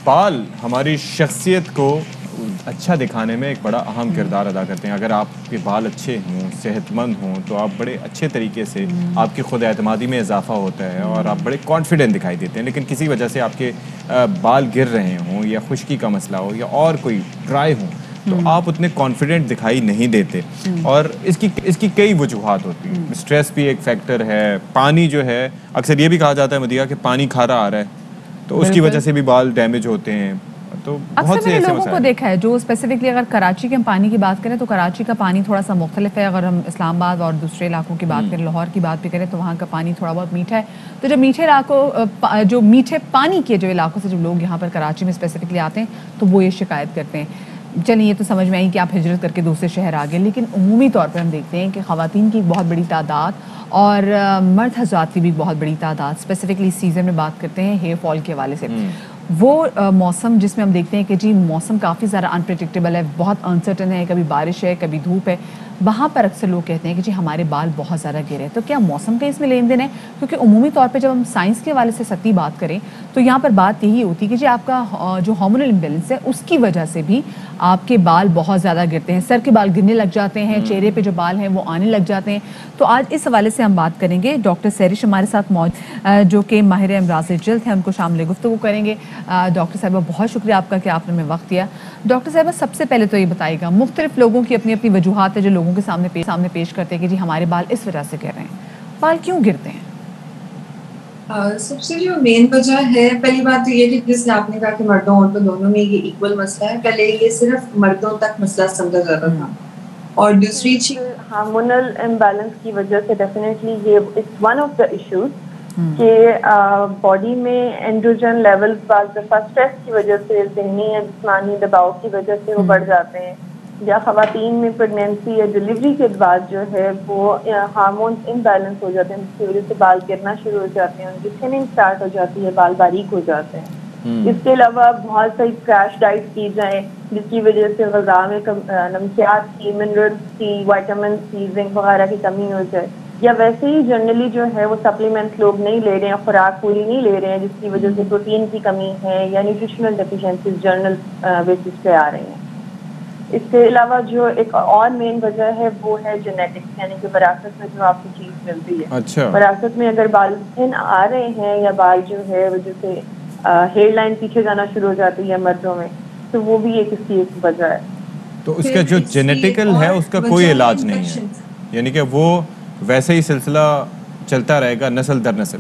بال ہماری شخصیت کو اچھا دکھانے میں ایک بڑا اہم کردار ادا کرتے ہیں. اگر آپ کے بال اچھے ہوں, صحت مند ہوں, تو آپ بڑے اچھے طریقے سے آپ کی خود اعتمادی میں اضافہ ہوتا ہے اور آپ بڑے کانفیڈنٹ دکھائی دیتے ہیں. لیکن کسی وجہ سے آپ کے بال گر رہے ہوں یا خشکی کا مسئلہ ہو یا اور کوئی ڈرائی ہوں تو آپ اتنے کانفیڈنٹ دکھائی نہیں دیتے. اور اس کی کئی وجوہات ہوتی ہیں. اسٹریس بھی ایک فیکٹر ہے. پانی جو ہے, اکثر یہ بھی کہا جاتا ہے مدیحہ کہ پانی کھارا آ رہا ہے, تو اس کی وجہ سے بھی بال ڈیمیج ہوتے ہیں. تو اکثر میں نے لوگوں کو دیکھا ہے جو اسپیسیفکلی اگر کراچی کے ہم پانی کی بات کریں تو کراچی کا پانی تھوڑا سا مختلف ہے. اگر ہم اسلام آباد اور دوسرے علاقوں کی بات کریں, لاہور کی بات بھی کریں, تو وہاں کا پانی تھوڑا بہت میٹھا ہے. تو جب میٹھے علاقوں جو میٹھے پانی کے جو علاقوں سے جب لوگ یہاں پر کراچی میں اسپیسیفکلی آتے ہیں تو وہ یہ شکایت کرتے ہیں. چلیے یہ تو سمجھ میں آئی کہ آپ ہجرت کر کے دوسرے شہر آ گئے, لیکن عمومی طور پر ہم دیکھتے ہیں کہ خواتین کی بہت بڑی تعداد اور مرد حضرات کی بھی بہت بڑی تعداد, اسپیسیفکلی سیزن میں بات کرتے ہیں ہیئر فال کے حوالے سے, وہ موسم جس میں ہم دیکھتے ہیں کہ جی موسم کافی زیادہ انپریڈکٹیبل ہے, بہت انسرٹن ہے, کبھی بارش ہے کبھی دھوپ ہے, وہاں پر اکثر لوگ کہتے ہیں کہ جی ہمارے بال بہت زیادہ گرے ہیں. تو کیا موسم کا اس میں لین دین ہے؟ کیونکہ عمومی طور پہ جب ہم سائنس کے حوالے سے سچی بات کریں تو یہاں پر بات یہی ہوتی ہے کہ جی آپ کا جو ہارمونل امبیلنس ہے اس کی وجہ سے بھی آپ کے بال بہت زیادہ گرتے ہیں, سر کے بال گرنے لگ جاتے ہیں, چہرے پہ جو بال ہیں وہ آنے لگ جاتے ہیں. تو آج اس حوالے سے ہم بات کریں گے. ڈاکٹر سہرش ہمارے ساتھ موجود جو کہ ماہر امراض جلد ہیں, ان کو شامل گفتگو کریں گے. ڈاکٹر صاحبہ بہت شکریہ آپ کا کہ آپ نے ہمیں وقت دیا. ڈاکٹر صاحبہ سب سے پہلے تو یہ بتائیے گا, مختلف لوگوں کی اپنی اپنی وجوہات ہے جو لوگوں کے سامنے پیش کرتے ہیں کہ جی ہمارے بال اس وجہ سے گر رہے ہیں. بال کیوں گرتے ہیں؟ سب سے جو مین وجہ ہے, پہلی بات تو یہ کہ جس نے آپ نے کہا کہ مردوں عورتوں دونوں میں یہ ایکول مسئلہ ہے, پہلے یہ صرف مردوں تک مسئلہ سمجھا جاتا تھا. اور دوسری چیز ہارمونل امبیلنس کی وجہ سے ڈیفینیٹلی یہ it's one of the issues کہ باڈی میں اینڈروجن لیول بعض دفعہ اسٹریس کی وجہ سے, ذہنی یا جسمانی دباؤ کی وجہ سے وہ بڑھ جاتے ہیں, یا خواتین میں پریگنینسی یا ڈلیوری کے بعد جو ہے وہ ہارمونس امبیلنس ہو جاتے ہیں جس کی وجہ سے بال گرنا شروع ہو جاتے ہیں, ان کی تھننگ اسٹارٹ ہو جاتی ہے, بال باریک ہو جاتے ہیں. اس کے علاوہ بہت ساری کریش ڈائٹ کی جائیں جس کی وجہ سے غذا میں نمکیات کی, منرلس کی, وائٹامنس کی, زنک وغیرہ کی کمی ہو جائے, یا ویسے ہی جنرلی جو ہے وہ سپلیمنٹس لوگ نہیں لے رہے ہیں, خوراک پوری نہیں لے رہے ہیں جس کی وجہ سے پروٹین کی کمی ہے یا نیوٹریشنل ڈیفیشنسیز جرنل بیسس پہ آ رہی ہیں. اس کے علاوہ جو ایک اور مین وجہ ہے وہ ہے جینیٹکس, یعنی کہ وراثت میں جو آپ کو چیز ملتی ہے. وراثت میں اگر بال تھن آ رہے ہیں یا بال جو ہے وہ جیسے ہیئر لائن پیچھے جانا شروع ہو جاتی ہے مردوں میں, تو وہ بھی ایک اس کی ایک وجہ ہے. تو اس کا جو جینیٹیکل ہے اس کا کوئی علاج نہیں ہے, یعنی کہ وہ ویسے ہی سلسلہ چلتا رہے گا نسل در نسل؟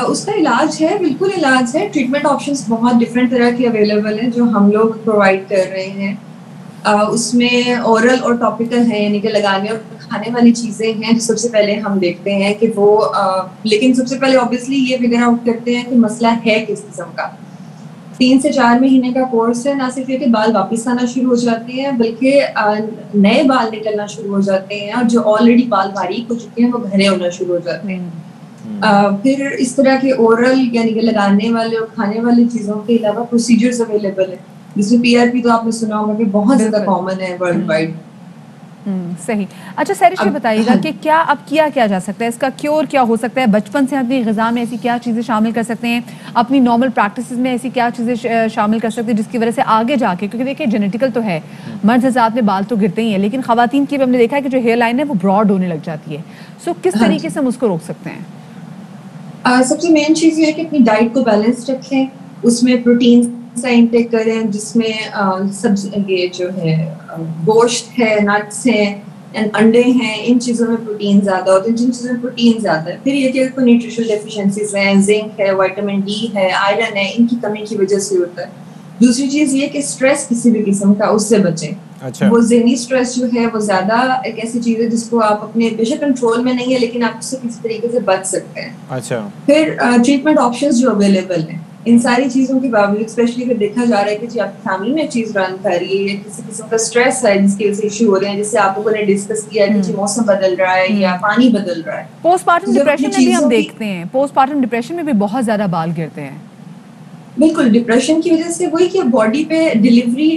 اس کا علاج ہے, بالکل علاج ہے. ٹریٹمنٹ آپشنس بہت ڈفرینٹ طرح کے اویلیبل ہیں جو ہم لوگ پرووائڈ کر رہے ہیں. اس میں اورل اور ٹاپیکل ہیں, یعنی کہ لگانے اور کھانے والی چیزیں ہیں جو سب سے پہلے ہم دیکھتے ہیں کہ وہ لیکن سب سے پہلے اوبیسلی یہ فگر آؤٹ کرتے ہیں کہ مسئلہ ہے کس قسم کا. 3 سے 4 مہینے کا کورس ہے. نہ صرف یہ کہ بال واپس آنا شروع ہو جاتے ہیں بلکہ نئے بال نکلنا شروع ہو جاتے ہیں, اور جو آلریڈی بال باریک ہو چکے ہیں وہ گھنے ہونا شروع ہو جاتے ہیں. پھر اس طرح کے اورل یعنی کہ لگانے والے اور کھانے والی چیزوں کے علاوہ پروسیجرز اویلیبل ہیں, جس میں پی آر پی تو آپ نے سنا ہوگا کہ بہت زیادہ کامن ہے ورلڈ وائڈ. صحیح. اچھا سہرش یہ بتائیے گا کہ کیا اب کیا جا سکتا ہے, اس کا کیور کیا ہو سکتا ہے؟ بچپن سے اپنی غذا میں ایسی کیا چیزیں شامل کر سکتے ہیں, اپنی نارمل پریکٹسز میں ایسی کیا چیزیں شامل کر سکتے ہیں جس کی وجہ سے آگے جا کے, کیونکہ دیکھیں جینیٹیکل تو ہے, مرد حضرات میں بال تو گرتے ہی ہیں, لیکن خواتین کی بھی ہم نے دیکھا ہے کہ جو ہیئر لائن ہے وہ براڈ ہونے لگ جاتی ہے. سو کس طریقے سے ہم اس کو روک سکتے ہیں؟ سب سے مین چیز یہ ہے کہ اپنی ڈائٹ کو بیلنس رکھیں, اس میں پروٹین کا انٹیک کریں جس میں یہ جو ہے گوشت ہے, نٹس ہیں, انڈے ہیں, ان چیزوں میں پروٹین زیادہ ہوتا ہے, جن چیزوں میں پروٹین زیادہ ہے. پھر یہ کہ کوئی نیوٹریشنل ڈیفیشنسیز ہیں, زنک ہے, وائٹامن ڈی ہے, آئرن ہے, ان کی کمی کی وجہ سے ہوتا ہے. دوسری چیز یہ کہ اسٹریس کسی بھی قسم کا اس سے بچیں. وہ ذہنی اسٹریس جو ہے وہ زیادہ ایک ایسی چیز ہے جس کو آپ اپنے بے شک کنٹرول میں نہیں ہے لیکن آپ اس سے کسی طریقے سے بچ سکتے ہیں. پھر ٹریٹمنٹ آپشنز جو اویلیبل ہیں, ان ساری چیزوں کے باوجود اسپیشلی اگر دیکھا جا رہا ہے کہ جی آپ کی فیملی میں چیز رن کر رہی ہے یا کسی قسم کا اسٹریس ہے جس کی وجہ سے ایشو ہو رہے ہیں, جیسے آپ لوگوں نے ڈسکس کیا کہ جی موسم بدل رہا ہے یا پانی بدل رہا ہے. پوسٹ پارٹم ڈپریشن میں بھی ہم دیکھتے ہیں, پوسٹ پارٹم ڈپریشن میں بھی بہت زیادہ بال گرتے ہیں. بالکل, ڈپریشن کی وجہ سے وہی کہ باڈی پہ ڈلیوری